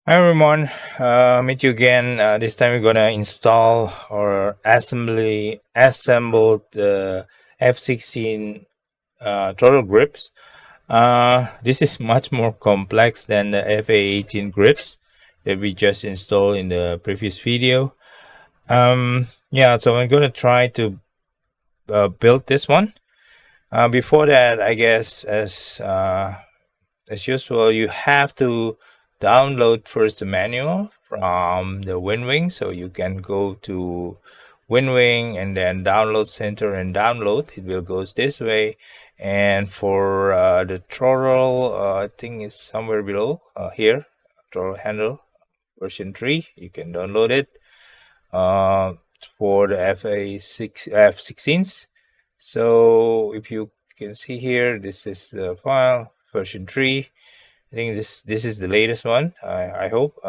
Hi everyone, meet you again. This time we're gonna install or assemble the F16 throttle grips. This is much more complex than the FA18 grips that we just installed in the previous video. Yeah, so I'm gonna try to build this one. Before that, I guess as usual, you have to download first the manual from the Winwing. So you can go to Winwing and then download center and download. It will go this way. And for the throttle, I think it's somewhere below here. Throttle handle version 3. You can download it. Uh, for the F16s. So if you can see here, this is the file version 3. I think this is the latest one. I hope.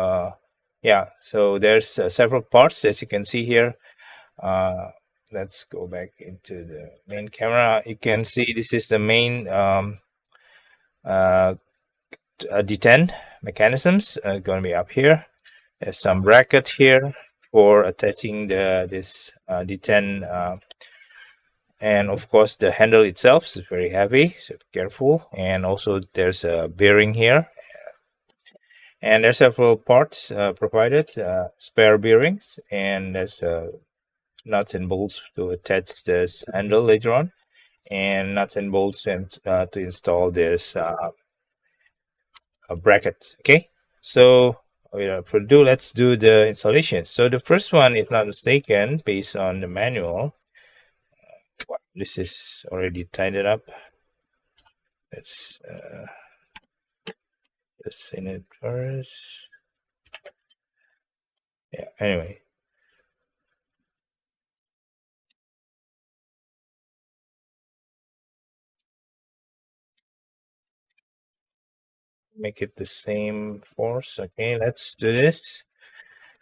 Yeah. So there's several parts as you can see here. Uh, let's go back into the main camera. You can see this is the main uh, D10 mechanisms. Going to be up here. There's some bracket here for attaching this D10, and of course the handle itself is very heavy, so be careful. And also there's a bearing here. And there's several parts provided, spare bearings, and there's nuts and bolts to attach this handle later on, and nuts and bolts to install this bracket. Okay, so let's do the installation. So the first one, if not mistaken, based on the manual, this is already tied up. Let's just in it first. Yeah. Anyway, make it the same force. Okay, let's do this.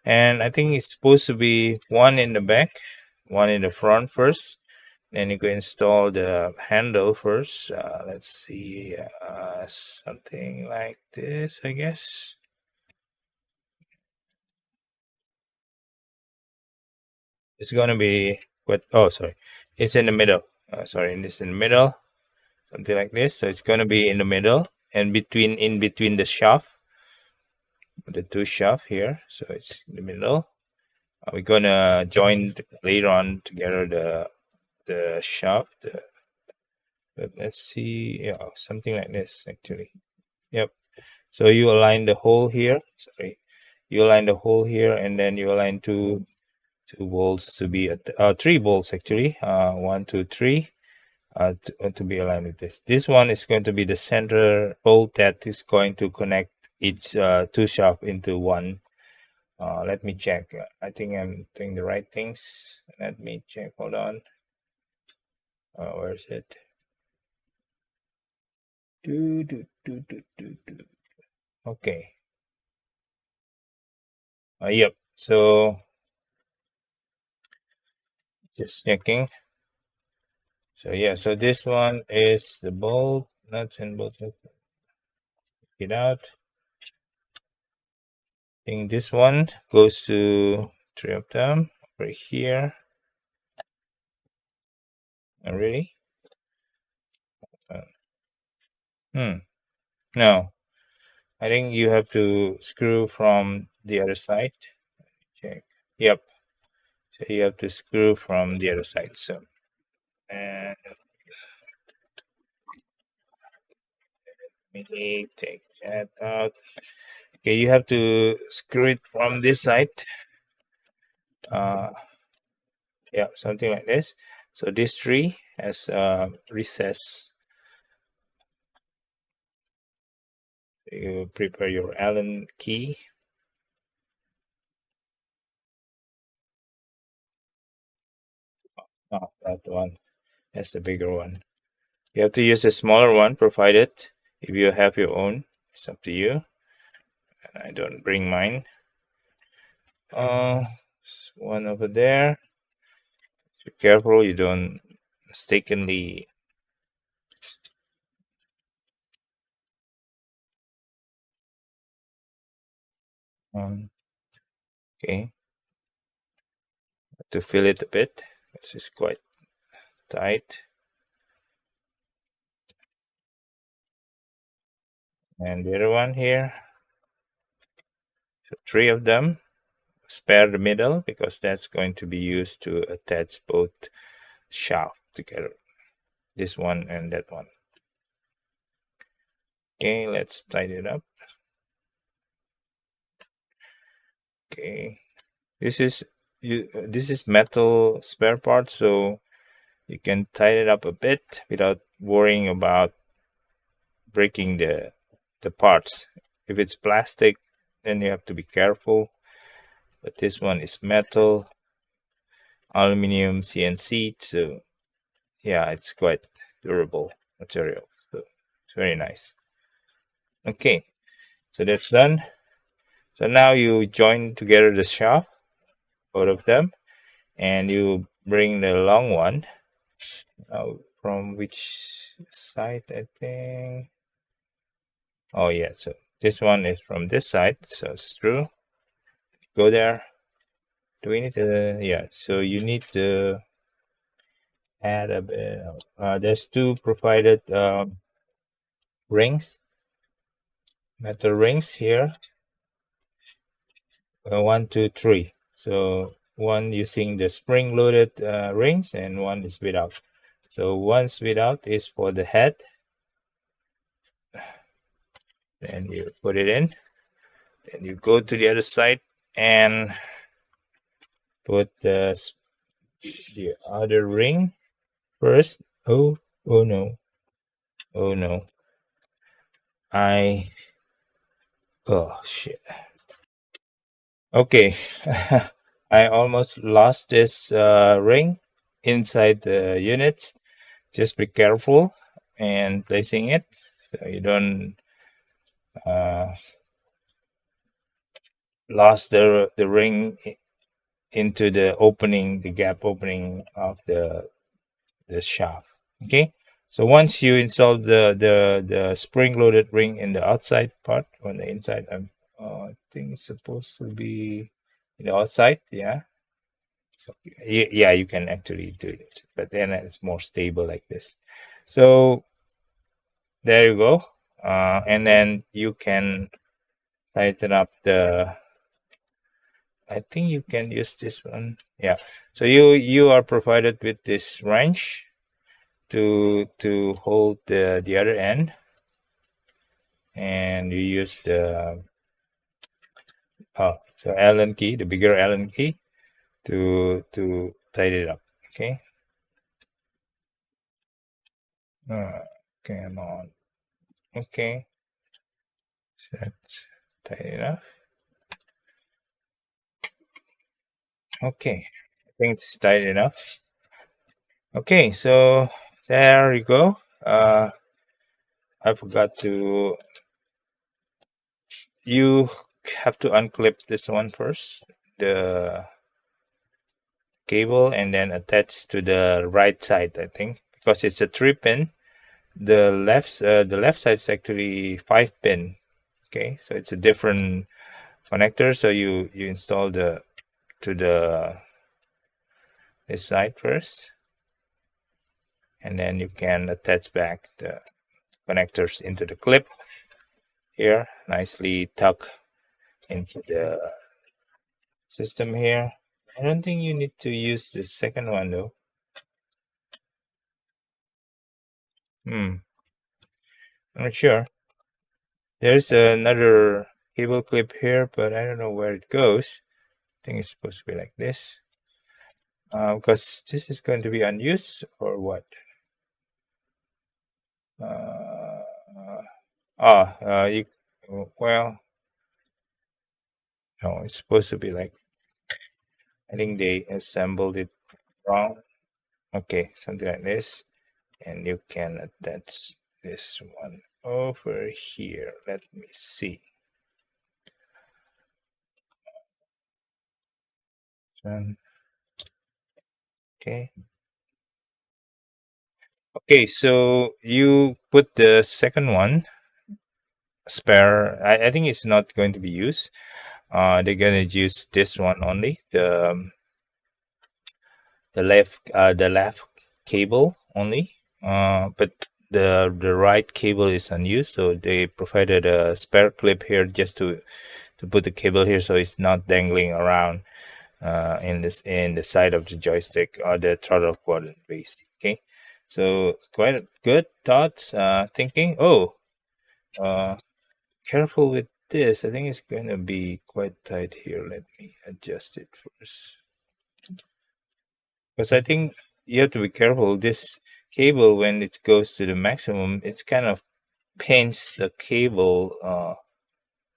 And I think it's supposed to be one in the back, one in the front first. Then you can install the handle first. Let's see, something like this, I guess. It's gonna be what? Oh, sorry, it's in the middle. Sorry, it's in the middle, something like this. So it's gonna be in the middle and in between the shaft, the two shaft here. So it's in the middle. We're gonna join later on together the shaft. But let's see, yeah, something like this actually. Yep. So you align the hole here. Sorry, you align the hole here, and then you align two bolts to be three bolts actually. One, two, three. To be aligned with this. This one is going to be the center bolt that is going to connect each two shaft into one. Let me check. I think I'm doing the right things. Let me check. Hold on. Where is it? Okay. Yep. So just checking. So yeah. So this one is the bolt, nuts and bolts. Get it out. I think this one goes to three of them right here. Really? No. I think you have to screw from the other side. Check. Yep. So you have to screw from the other side. So and let me take that out. Okay, you have to screw it from this side. Uh, yeah, something like this. So this tree has recess. You prepare your Allen key. Oh, that one. That's the bigger one. You have to use a smaller one, provided if you have your own. It's up to you. And I don't bring mine. Uh, one over there. Be careful you don't mistakenly. Um, okay, to fill it a bit. This is quite tight. And the other one here, so three of them. Spare the middle because that's going to be used to attach both shaft together. This one and that one. Okay, let's tighten it up. Okay, this is metal spare part, so you can tighten it up a bit without worrying about breaking the parts. If it's plastic, then you have to be careful. But this one is metal, aluminum CNC, so yeah, it's quite durable material. So it's very nice. Okay, so that's done. So now you join together the shaft, both of them, and you bring the long one from which side, I think. Oh yeah, so this one is from this side, so it's true. Go there. Do we need to? Yeah, so you need to add a bit. There's two provided rings, metal rings here. One, two, three. So one using the spring-loaded rings, and one is without. So one's without is for the head. Then you put it in. Then you go to the other side and put the other ring first. Oh no. Oh no. I oh shit. Okay. I almost lost this ring inside the unit. Just be careful and placing it so you don't uh, lost the ring into the opening, the gap opening of the shaft. Okay, so once you install the spring loaded ring in the outside part, on the inside, I think it's supposed to be in the outside. Yeah, so yeah, you can actually do it, but then it's more stable like this. So there you go, and then you can tighten up the. I think you can use this one. Yeah, so you are provided with this wrench to hold the other end, and you use the Allen key, the bigger Allen key, to tighten it up. Okay. Come on. Okay. So that's tight enough. Okay. I think it's tight enough. Okay. So there you go. I forgot to. You have to unclip this one first, the cable, and then attach to the right side. I think because it's a 3-pin. The left side is actually 5-pin. Okay, so it's a different connector. So you install the to the this side first, and then you can attach back the connectors into the clip here, nicely tuck into the system here. I don't think you need to use the second one though. I'm not sure. There's another cable clip here, but I don't know where it goes. I think it's supposed to be like this. Because this is going to be unused or what? Uh, you well, no, it's supposed to be like I think they assembled it wrong. Okay, something like this, and you can attach this one over here. Let me see. Okay. Okay, so you put the second one spare. I think it's not going to be used. they're gonna use this one only, the left cable only, but the right cable is unused, so they provided a spare clip here just to put the cable here, so it's not dangling around in the side of the joystick or the throttle quadrant base. Okay, so quite good thoughts, thinking. Oh, uh, careful with this. I think it's going to be quite tight here. Let me adjust it first, because I think you have to be careful. This cable, when it goes to the maximum, it's kind of pinch the cable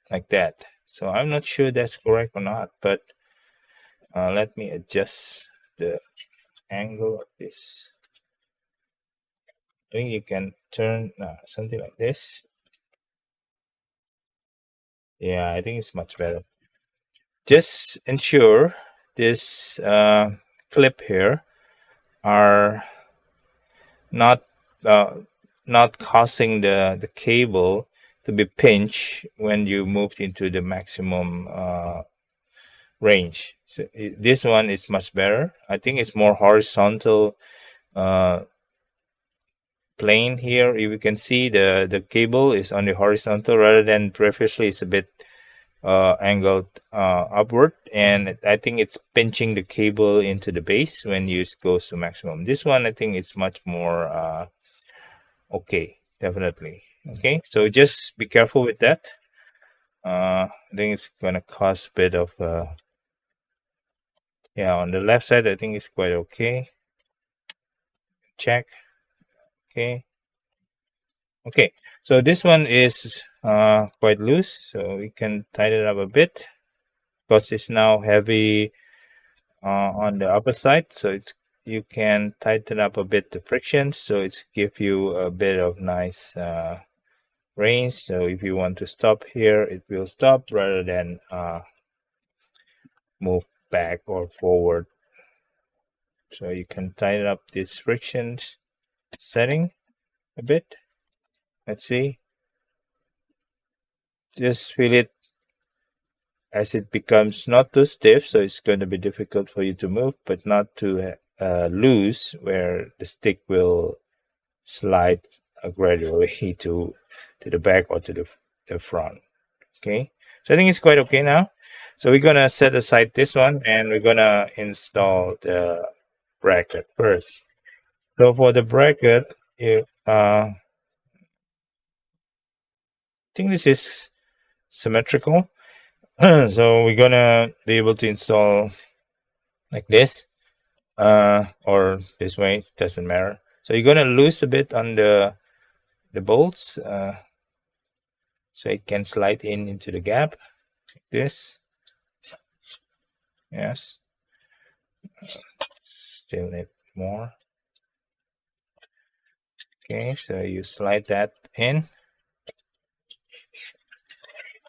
like that. So I'm not sure that's correct or not, but let me adjust the angle of this. I think you can turn something like this. Yeah, I think it's much better. Just ensure this clip here are not uh, not causing the cable to be pinched when you moved into the maximum range. So this one is much better. I think it's more horizontal uh, plane here. You can see the cable is on the horizontal rather than previously it's a bit angled upward, and I think it's pinching the cable into the base when you go to maximum. This one I think is much more okay, definitely. Okay, so just be careful with that. I think it's gonna cause a bit of yeah, on the left side I think it's quite okay. Check. Okay. Okay, so this one is quite loose, so we can tighten it up a bit because it's now heavy on the upper side, so it's you can tighten up a bit the friction, so it's give you a bit of nice range. So if you want to stop here, it will stop rather than move back or forward. So you can tighten up this friction setting a bit. Let's see, just feel it as it becomes not too stiff, so it's going to be difficult for you to move, but not too loose where the stick will slide gradually to the back or to the front. Okay, so I think it's quite okay now. So we're gonna set aside this one and we're gonna install the bracket first. So for the bracket, I think this is symmetrical. So we're gonna be able to install like this or this way, it doesn't matter. So you're gonna lose a bit on the bolts so it can slide into the gap like this. Yes, still need more. Okay, so you slide that in.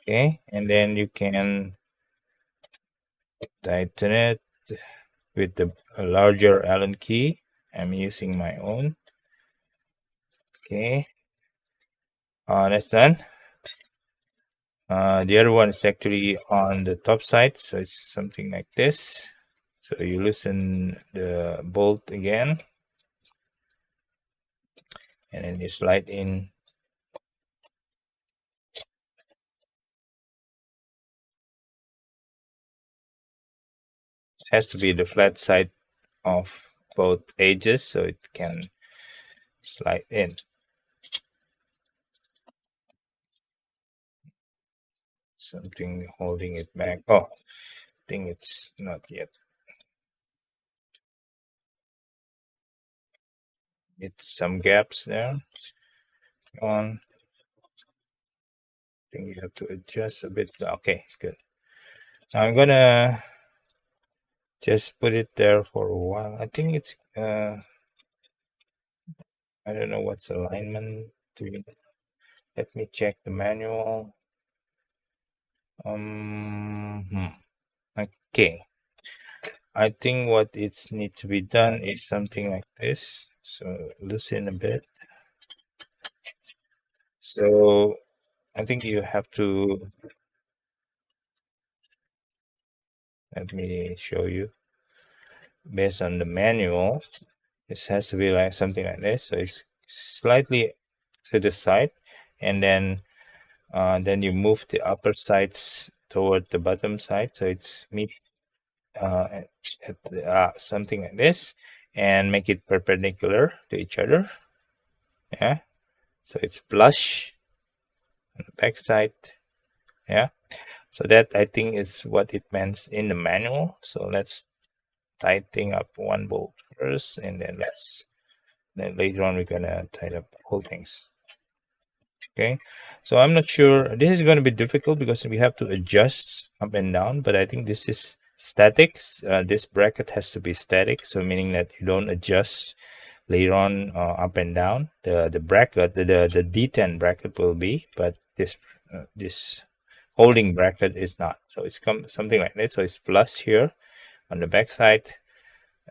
Okay, and then you can tighten it with the larger Allen key. I'm using my own. Okay, that's done. The other one is actually on the top side, so it's something like this. So you loosen the bolt again, and then you slide in. It has to be the flat side of both edges so it can slide in. Something holding it back. Oh, I think it's not yet. It's some gaps there. On. I think you have to adjust a bit. Okay, good. Now I'm gonna just put it there for a while. I think it's I don't know what's alignment doing. Let me check the manual. Okay. I think what it needs to be done is something like this. So loosen a bit. So I think you have to Let me show you. Based on the manual, this has to be like something like this. So it's slightly to the side, and then you move the upper sides toward the bottom side, so it's meet something like this, and make it perpendicular to each other. Yeah, so it's flush on the back side. Yeah, so that I think is what it means in the manual. So let's tighten up one bolt first, and then later on we're gonna tighten up the whole things. Okay, so I'm not sure, this is going to be difficult because we have to adjust up and down, but I think this is static. This bracket has to be static, so meaning that you don't adjust later on up and down. The bracket, the D10 bracket will be, but this holding bracket is not. So it's something like that. So it's flush here on the back side,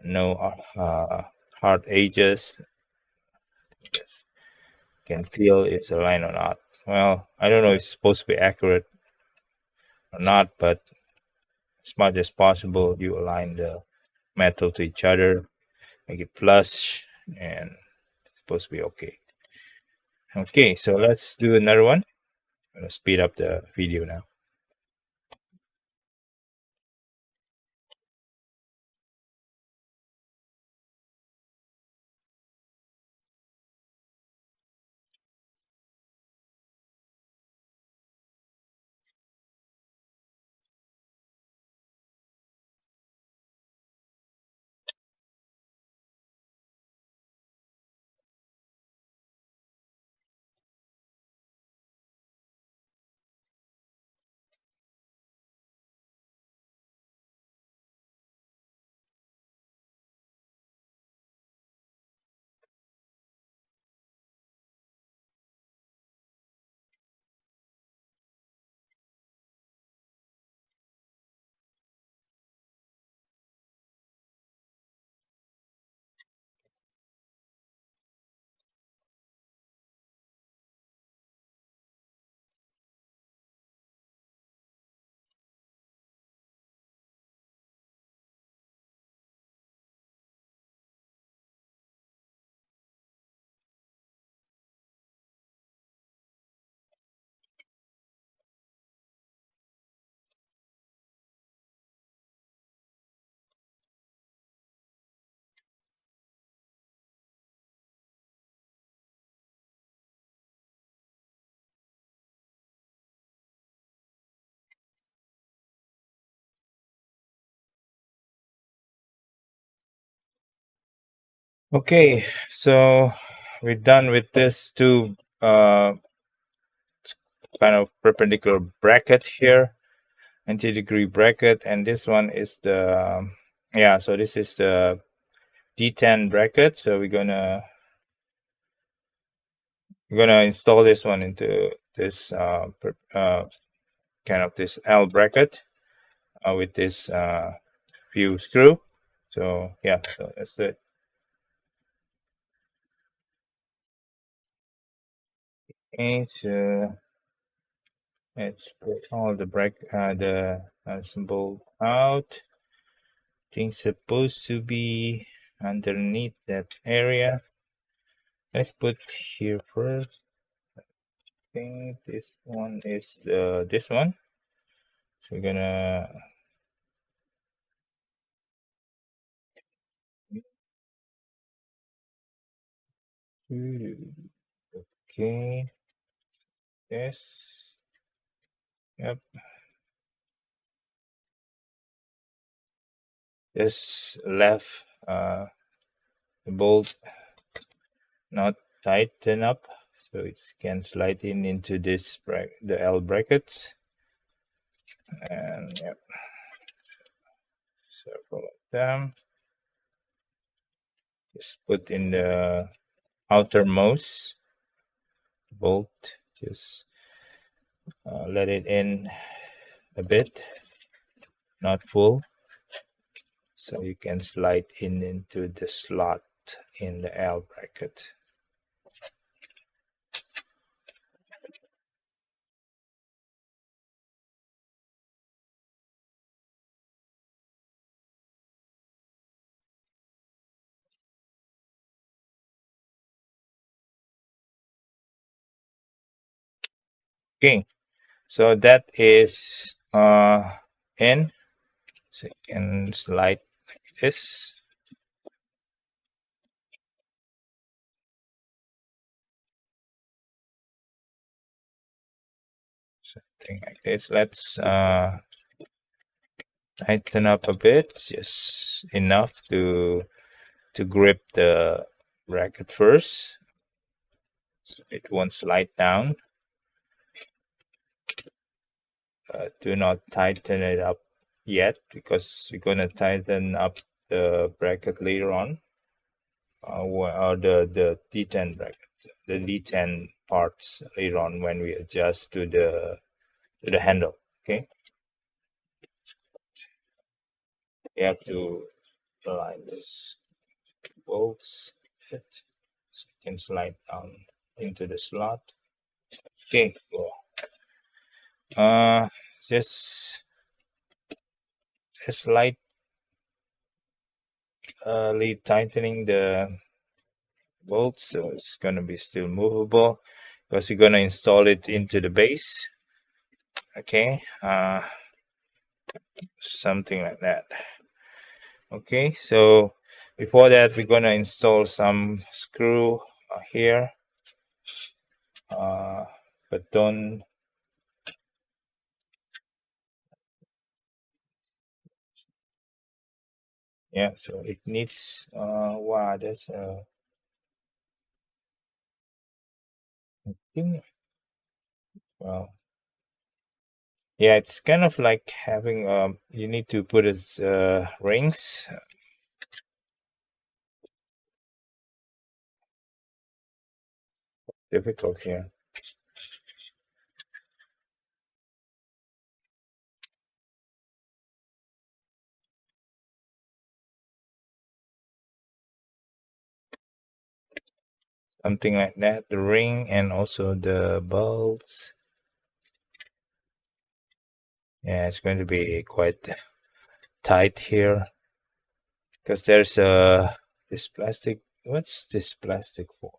no hard edges. Can feel it's aligned or not. Well, I don't know if it's supposed to be accurate or not, but as much as possible, you align the metal to each other, make it flush, and it's supposed to be okay. Okay, so let's do another one. I'm gonna speed up the video now. Okay, so we're done with this two kind of perpendicular bracket here, 90-degree bracket, and this one is the yeah. So this is the D10 bracket. So we're gonna install this one into this kind of this L bracket with this few screw. So yeah, so that's it. Okay, so let's put all the some bolt out. Things supposed to be underneath that area. Let's put here first. I think this one is this one. So we're gonna okay. Yes. Yep. Just left the bolt not tighten up, so it can slide in into this the L brackets, and yep, several of them. Just put in the outermost bolt. Just let it in a bit, not full, so you can slide in into the slot in the L bracket. Okay, so that is in. So you can slide like this, something like this. Let's tighten up a bit, just enough to grip the bracket first, so it won't slide down. Do not tighten it up yet because we're gonna tighten up the bracket later on, or the D10 bracket, the D10 parts later on when we adjust to the handle. Okay, you have to align this bolts it so you can slide down into the slot. Okay, go. Uh, just slight lead tightening the bolts, so it's gonna be still movable because we're gonna install it into the base. Okay, something like that. Okay, so before that, we're gonna install some screw here, but don't. Yeah, so it needs. Wow, that's thing. Well, yeah, it's kind of like having you need to put its rings. Difficult here. Something like that. The ring and also the bolts. Yeah, it's going to be quite tight here because there's this plastic. What's this plastic for?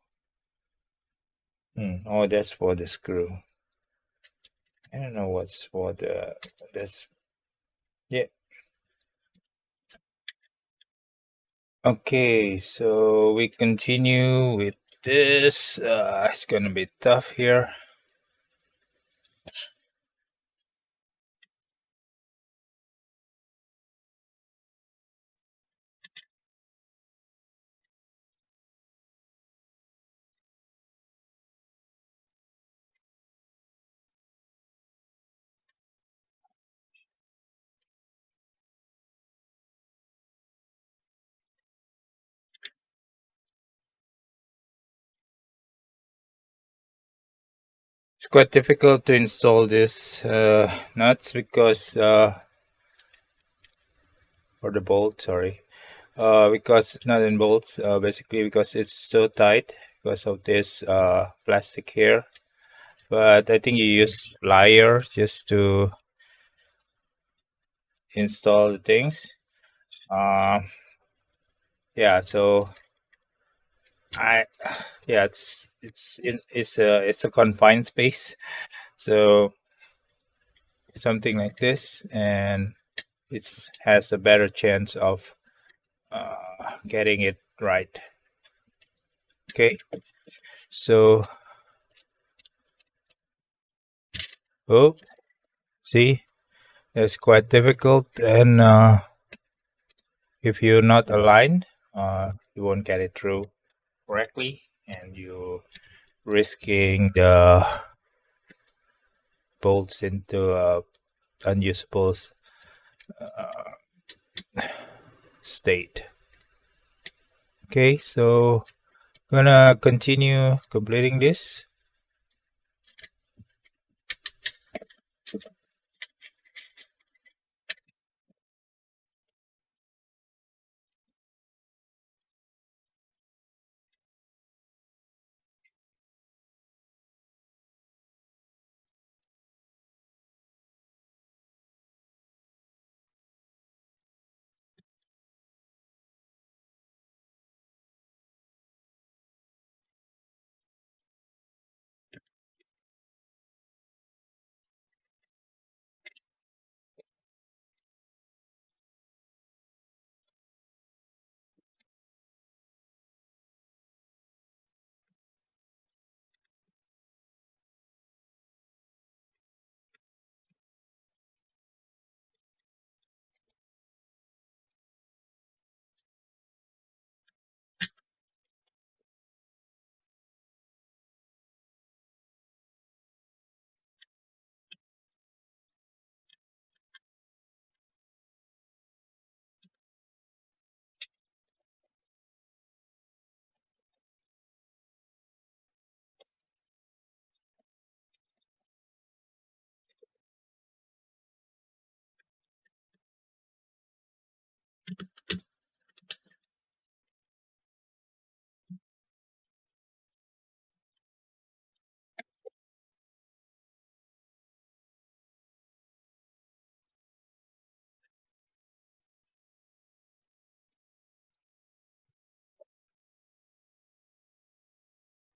Oh, that's for the screw. I don't know what's for the. That's yeah. Okay, so we continue with this. It's gonna be tough here. It's quite difficult to install this nuts because or the bolt, sorry, because not in bolts, basically because it's so tight because of this plastic here. But I think you use plier just to install the things. Uh, yeah, so I yeah, it's a confined space, so something like this, and it has a better chance of getting it right. Okay, so oh, see, it's quite difficult, and if you're not aligned, you won't get it through correctly, and you risking the bolts into a unusable state. Okay, so gonna continue completing this.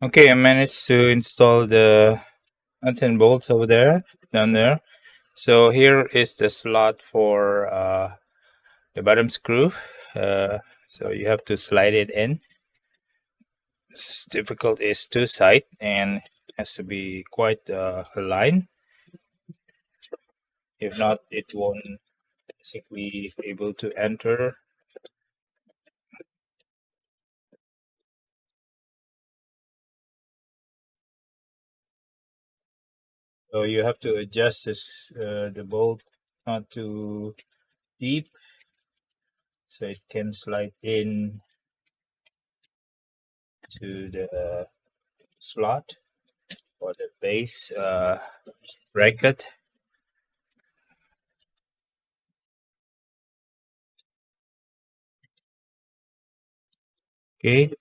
Okay, I managed to install the nuts and bolts over there, down there. So here is the slot for the bottom screw. So you have to slide it in. It's difficult is two side and has to be quite aligned. If not, it won't basically able to enter. So you have to adjust this the bolt not too deep, so it can slide in to the slot or the base bracket. Okay,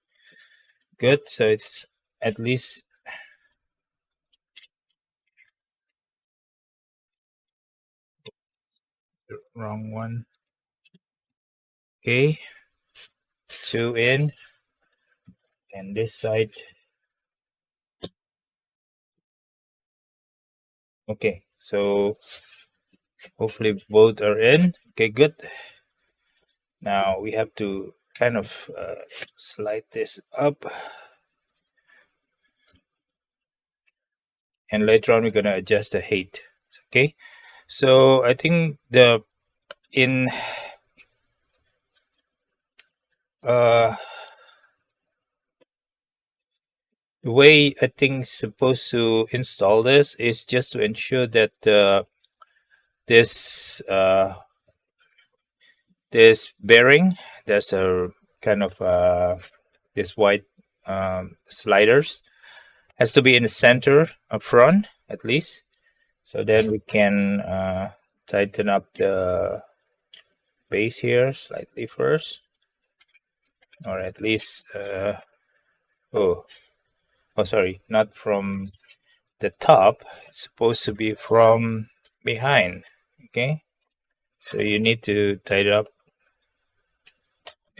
good. So it's at least the wrong one. Okay, two in, and this side. Okay, so hopefully both are in. Okay, good. Now we have to kind of slide this up, and later on we're gonna adjust the height. Okay, so I think in uh the way I think supposed to install this is just to ensure that this this bearing, there's a kind of this white sliders has to be in the center up front at least, so then we can tighten up the base here slightly first, or at least oh sorry, not from the top, it's supposed to be from behind. Okay, so you need to tie it up,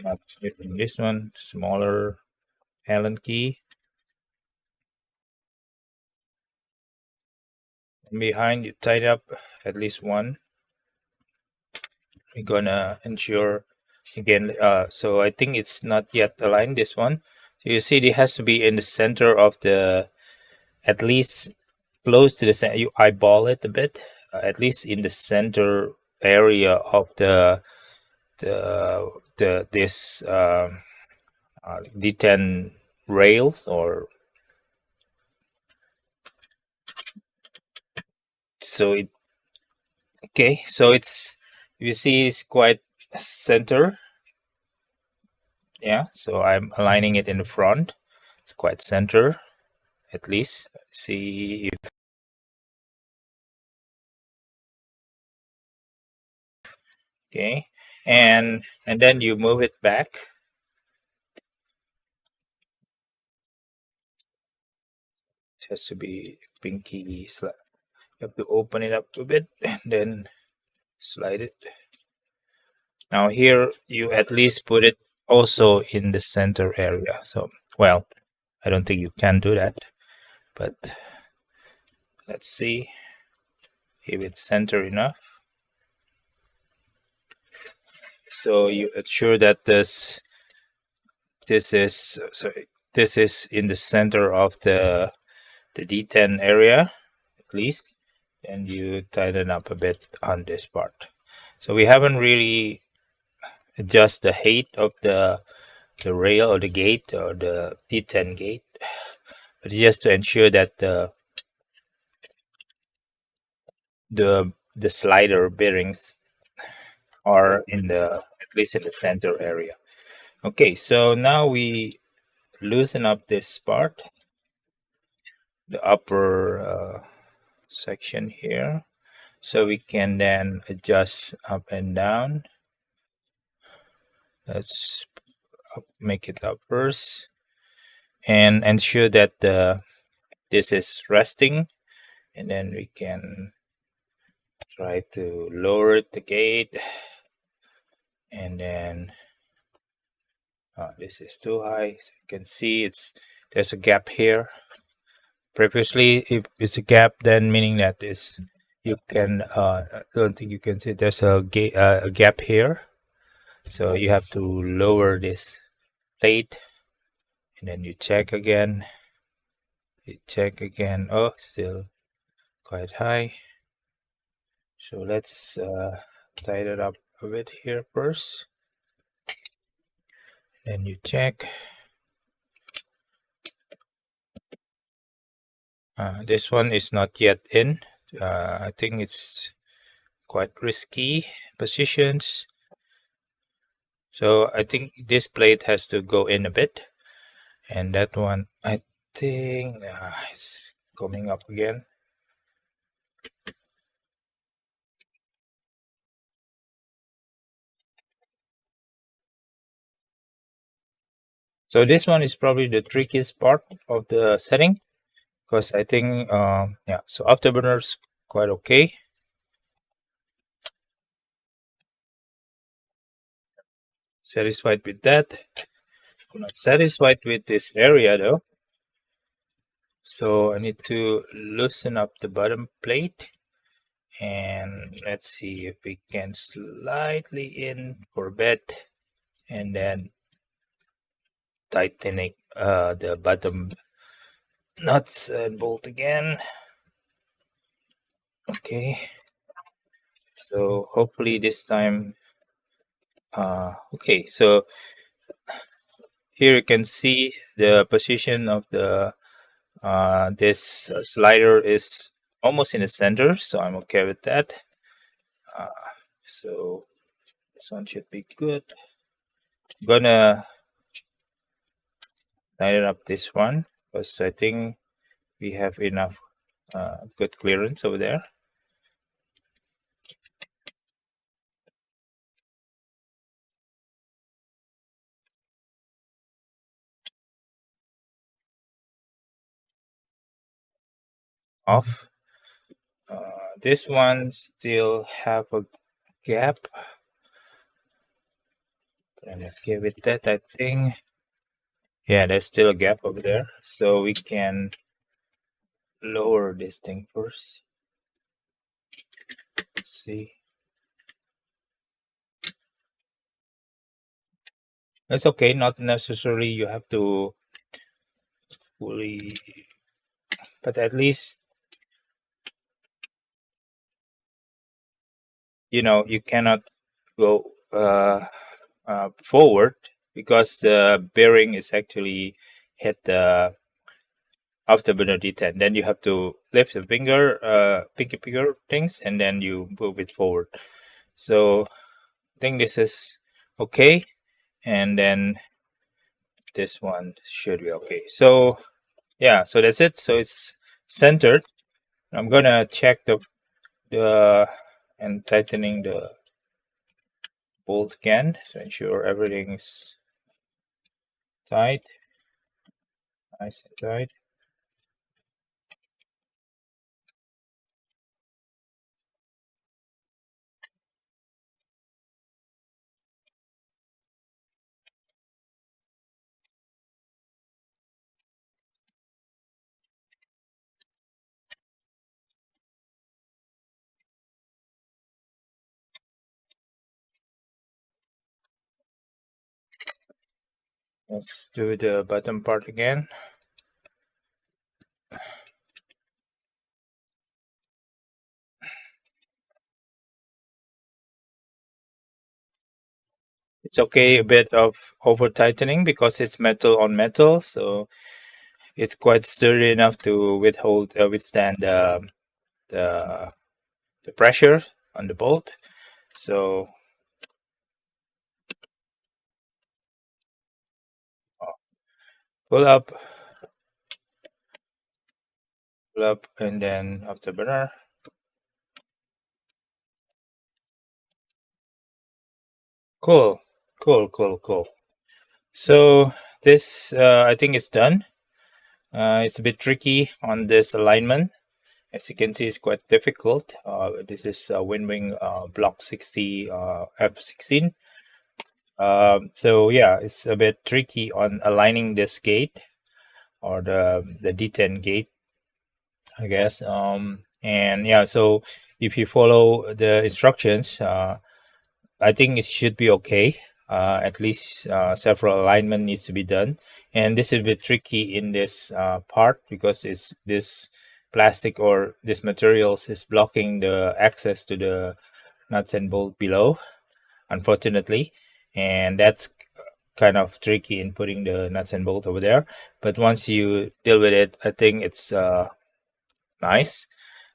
not using this one, smaller Allen key. Behind you tied up at least one. We're gonna ensure again, so I think it's not yet aligned, this one. So you see it has to be in the center of the, at least close to the center. You eyeball it a bit, at least in the center area of this D10 rails, or so it. Okay, so it's, you see it's quite center. Yeah, so I'm aligning it in the front. It's quite center, at least. See if, okay, and then you move it back. It has to be pinky. You have to open it up a bit and then slide it. Now here you at least put it also in the center area. So, well, I don't think you can do that, but let's see if it's center enough. So you ensure that this is, sorry, this is in the center of the D10 area at least, and you tighten up a bit on this part. So we haven't really adjust the height of the rail or the gate or the D10 gate, but just to ensure that the slider bearings are in the, at least in the center area. Okay, so now we loosen up this part, the upper section here, so we can then adjust up and down. Let's make it up first and ensure that this is resting, and then we can try to lower the gate, and then this is too high, so you can see it's there's a gap here. Previously, if it's a gap, then meaning that is you can I don't think you can see there's a gap here. So you have to lower this plate, and then you check again. You check again. Oh, still quite high. So let's tighten it up a bit here first. Then you check. This one is not yet in. I think it's quite risky positions. So I think this plate has to go in a bit. And that one, I think it's coming up again. So this one is probably the trickiest part of the setting, because I think, yeah, so afterburner's quite okay. Satisfied with that. I'm not satisfied with this area though. So I need to loosen up the bottom plate, and let's see if we can slightly in for bed, and then tightening the bottom nuts and bolt again. Okay, so hopefully this time okay, so here you can see the position of the this slider is almost in the center, so I'm okay with that. So this one should be good. I'm gonna tighten up this one because I think we have enough good clearance over there. Off. This one still have a gap. I'm okay with that, I think. Yeah, there's still a gap over there. So we can lower this thing first. Let's see. It's okay, not necessarily you have to fully, but at least, you know, you cannot go forward because the bearing is actually hit the afterburner D10. Then you have to lift the pinky finger things, and then you move it forward. So I think this is okay, and then this one should be okay. So yeah, so that's it. So it's centered. I'm gonna check the and tightening the bolt again, so ensure everything's tight, nice and tight. Let's do the bottom part again. It's okay a bit of over tightening because it's metal on metal, so it's quite sturdy enough to withstand the pressure on the bolt. So pull up, and then afterburner. Cool, cool. So this I think is done. It's a bit tricky on this alignment. As you can see, it's quite difficult. This is Winwing Block 60 F16. So yeah, it's a bit tricky on aligning this gate. or the D10 gate, I guess. And yeah, so if you follow the instructions, I think it should be okay. At least several alignment needs to be done, and this is a bit tricky in this part because it's this plastic or this materials is blocking the access to the nuts and bolt below, unfortunately, and that's kind of tricky in putting the nuts and bolt over there. But once you deal with it, I think it's nice,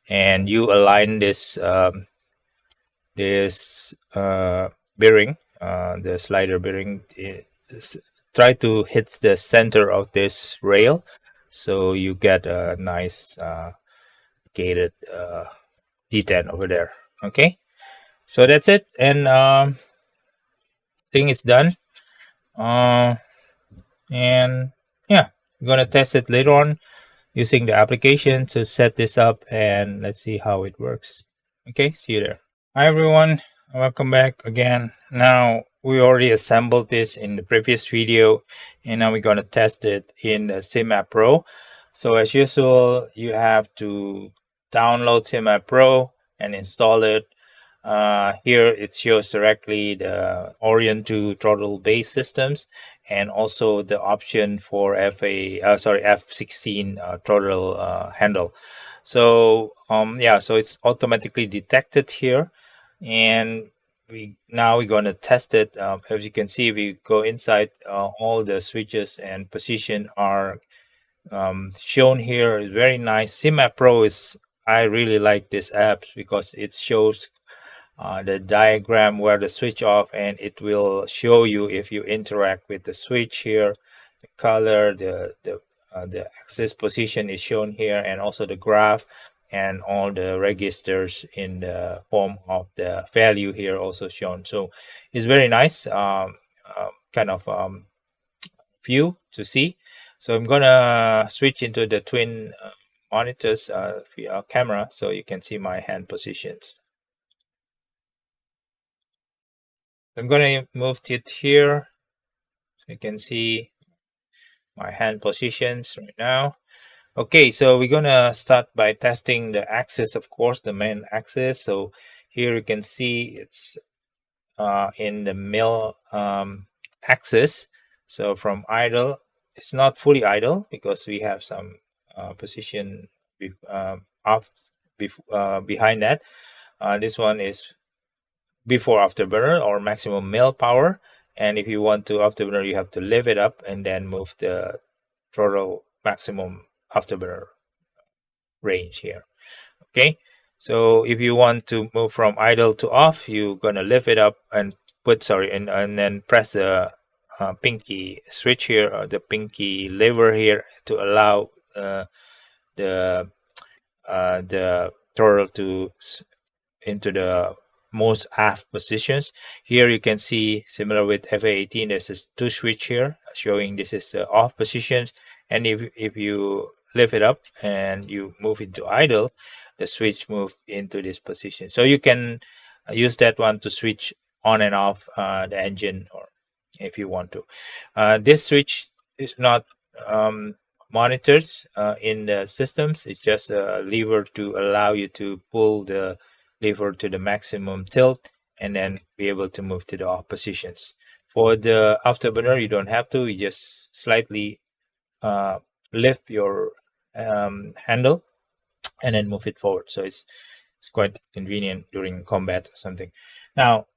and you align this bearing, the slider bearing. Try to hit the center of this rail, so you get a nice gated D10 over there. Okay, so that's it, and thing is done. Uh, and yeah, I'm gonna test it later on using the application to set this up, and let's see how it works. Okay, see you there. Hi everyone, welcome back again. Now we already assembled this in the previous video, and now we're going to test it in the SimApp Pro. So as usual, you have to download SimApp Pro and install it. Here it shows directly the Orion 2 throttle based systems, and also the option for F16 throttle handle. So yeah, so it's automatically detected here, and we're going to test it. As you can see, we go inside, all the switches and position are shown here. It's very nice. SimApp Pro is, I really like this app because it shows the diagram where the switch off, and it will show you if you interact with the switch here, the color, the axis position is shown here, and also the graph, and all the registers in the form of the value here also shown. So it's very nice kind of view to see. So I'm gonna switch into the twin monitors via camera, so you can see my hand positions. I'm gonna move it here so you can see my hand positions right now. Okay, so we're gonna start by testing the axis, of course, the main axis. So here you can see it's in the mill axis. So from idle, it's not fully idle because we have some position off behind that. This one is before afterburner or maximum mill power, and if you want to afterburner, you have to lift it up and then move the throttle maximum afterburner range here. Okay, so if you want to move from idle to off, you're gonna lift it up and and then press the pinky switch here, or the pinky lever here, to allow the the throttle to into the most aft positions. Here you can see, similar with FA18, there's this two switch here showing this is the off positions, and if you lift it up and you move into idle, the switch move into this position. So you can use that one to switch on and off the engine, or if you want to. This switch is not monitors in the systems. It's just a lever to allow you to pull the lever to the maximum tilt and then be able to move to the off positions. For the afterburner, you don't have to. You just slightly lift your handle and then move it forward. So it's quite convenient during combat or something. Now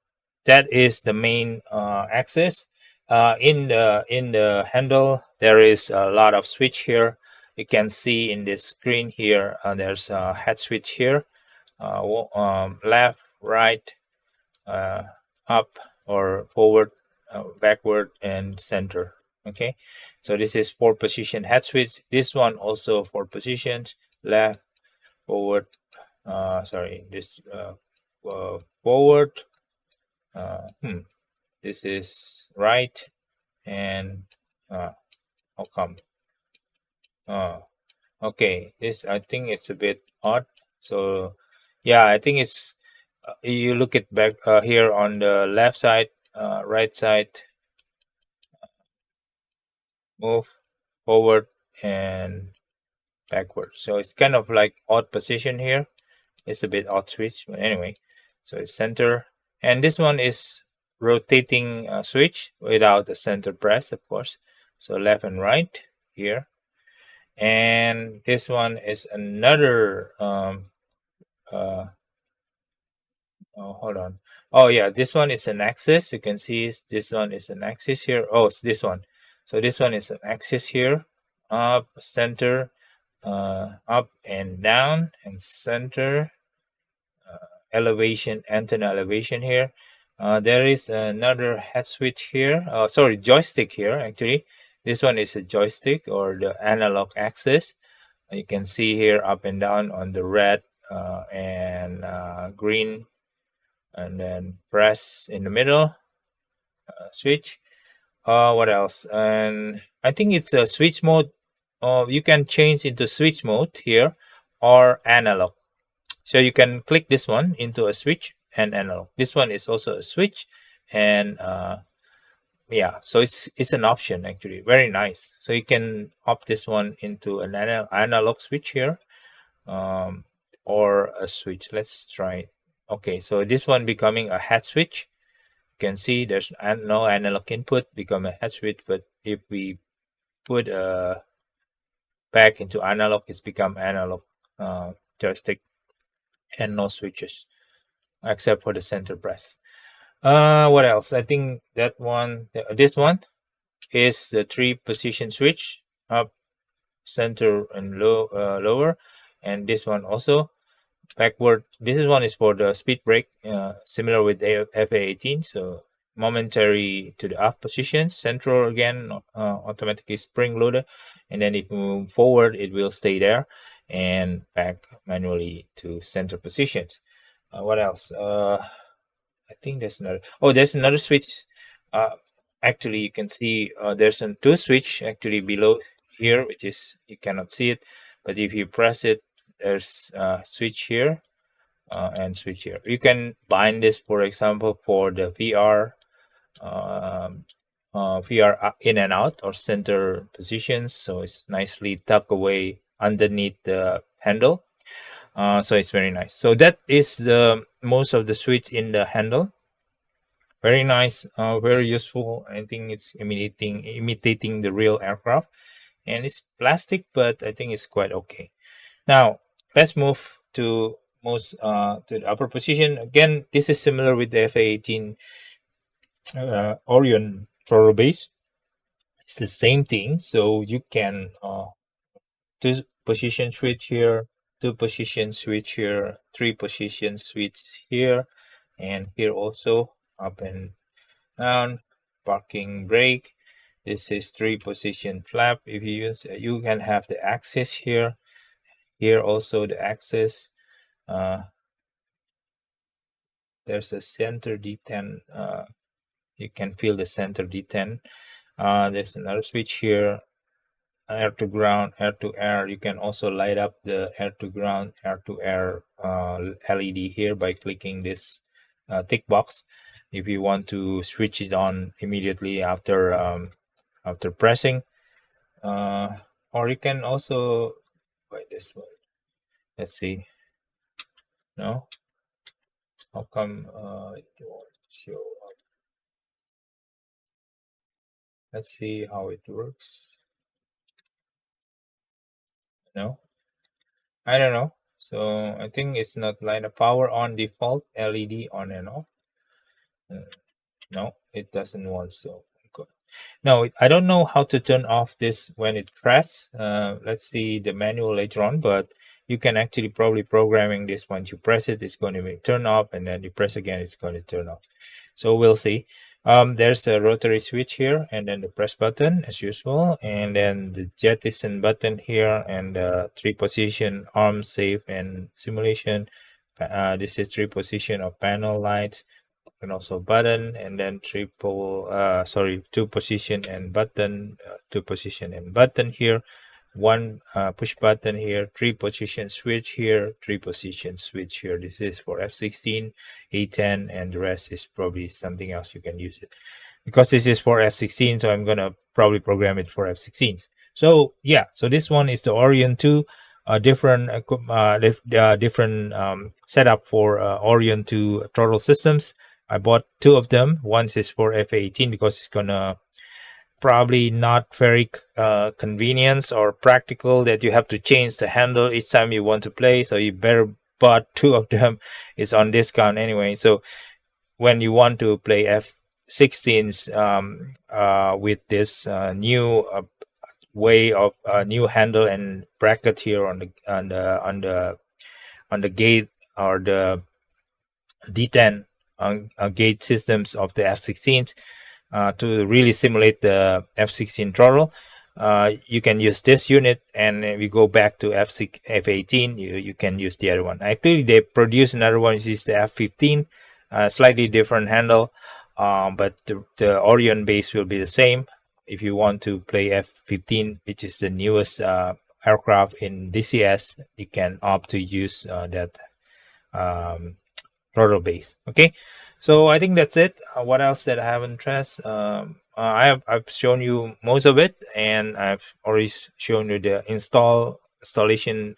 that is the main axis. In the handle, there is a lot of switch here. You can see in this screen here, there's a head switch here, left, right, up or forward, backward, and center. Okay, so this is 4-position head switch. This one also 4 positions: left, forward. This forward. This is right, and how come? Okay, this, I think it's a bit odd. So yeah, I think it's you look at back here on the left side, right side, move forward, and backward. So it's kind of like odd position here. It's a bit odd switch, but anyway. So it's center, and this one is rotating switch without the center press, of course. So left and right here, and this one is another oh, hold on. Oh yeah, this one is an axis. You can see this one is an axis here. Oh, it's this one. So this one is an axis here, up, center, up and down, and center, elevation, antenna elevation here. There is another head switch here. Sorry, joystick here actually. This one is a joystick or the analog axis. You can see here up and down on the red and green, and then press in the middle, switch. What else? And I think it's a switch mode. You can change into switch mode here or analog. So you can click this one into a switch and analog. This one is also a switch, and yeah, so it's an option actually. Very nice. So you can opt this one into an analog switch here, or a switch. Let's try it. Okay, so this one becoming a head switch. You can see there's no analog input, become a head switch. But if we put back into analog, it's become analog joystick, and no switches except for the center press. What else? I think that one, this one is the 3-position switch, up, center, and lower, and this one also backward. This one is for the speed brake, similar with the FA18. So momentary to the up position, central again, automatically spring loaded, and then if you move forward, it will stay there, and back manually to center positions. What else? I think there's another. Oh, there's another switch. Actually, you can see there's a 2 switch actually below here, which is you cannot see it, but if you press it, there's a switch here and switch here. You can bind this, for example, for the VR, VR in and out or center positions. So it's nicely tucked away underneath the handle. So it's very nice. So that is the most of the switch in the handle. Very nice, very useful. I think it's imitating the real aircraft, and it's plastic, but I think it's quite okay. Now let's move to to the upper position. Again, this is similar with the F-18 Orion throttle base. It's the same thing. So you can 2-position switch here, 2-position switch here, 3-position switch here, and here also up and down, parking brake. This is 3-position flap. If you use, you can have the axis here. Here also the axis. There's a center D10. You can feel the center D10. There's another switch here. Air to ground, air to air. You can also light up the air to ground, air to air LED here by clicking this tick box. If you want to switch it on immediately after after pressing, or you can also by this one. Let's see. No, how come it won't show up? Let's see how it works. No, I don't know. So I think it's not light up. Power on default, LED on and off. No, it doesn't want so. No, I don't know how to turn off this when it press. Let's see the manual later on, but you can actually probably programming this. Once you press it, it's going to turn off, and then you press again, it's going to turn off. So we'll see. There's a rotary switch here, and then the press button as usual, and then the jettison button here, and 3-position arm safe and simulation. This is 3-position of panel lights, and also button, and then 2-position and button, 2-position and button here, 1 push button here, 3-position switch here, 3-position switch here. This is for F16, A10, and the rest is probably something else you can use it. Because this is for F16, so I'm gonna probably program it for F16s. So yeah, so this one is the Orion 2, different different setup for Orion 2 throttle systems. I bought two of them. One is for F18 because it's gonna probably not very convenient or practical that you have to change the handle each time you want to play. So you better bought two of them. It's on discount anyway. So when you want to play F16s with this new way of new handle and bracket here on the gate or the D10 gate systems of the F16s, to really simulate the F16 throttle. You can use this unit, and if you go back to F18, you can use the other one. Actually, they produce another one, which is the F15, slightly different handle, but the Orion base will be the same. If you want to play F15, which is the newest aircraft in DCS, you can opt to use that throttle base. Okay, so I think that's it. What else that I haven't addressed? I've shown you most of it, and I've already shown you the installation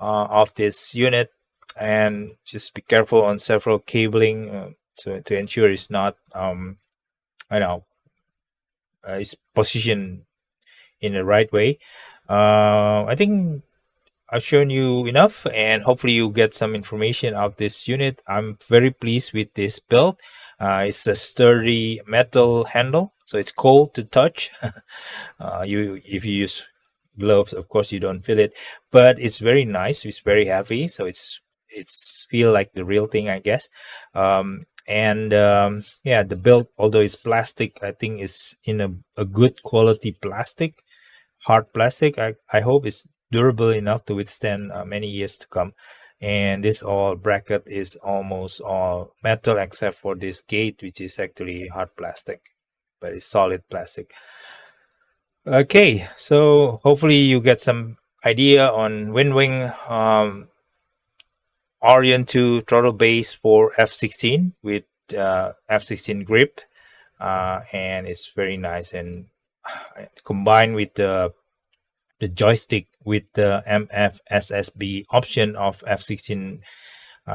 of this unit, and just be careful on several cabling to ensure it's not I know it's positioned in the right way. I think I've shown you enough, and hopefully you get some information of this unit. I'm very pleased with this build. It's a sturdy metal handle, so it's cold to touch. If you use gloves, of course you don't feel it, but it's very nice. It's very heavy, so it's feel like the real thing, I guess. And yeah, the build, although it's plastic, I think is in a good quality plastic, hard plastic. I hope it's durable enough to withstand many years to come. And this all bracket is almost all metal except for this gate, which is actually hard plastic, but it's solid plastic. Okay, so hopefully you get some idea on Winwing Orion 2 throttle base for F16 with F16 grip, and it's very nice, and combined with the joystick with the MFSSB option of F16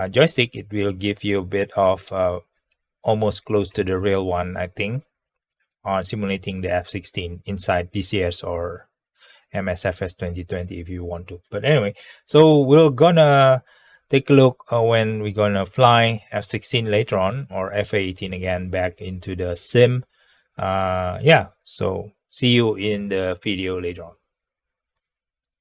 joystick, it will give you a bit of almost close to the real one, I think, on simulating the F16 inside DCS or MSFS 2020 if you want to. But anyway, so we're gonna take a look when we're gonna fly F16 later on, or F18 again, back into the sim. Yeah, so see you in the video later on.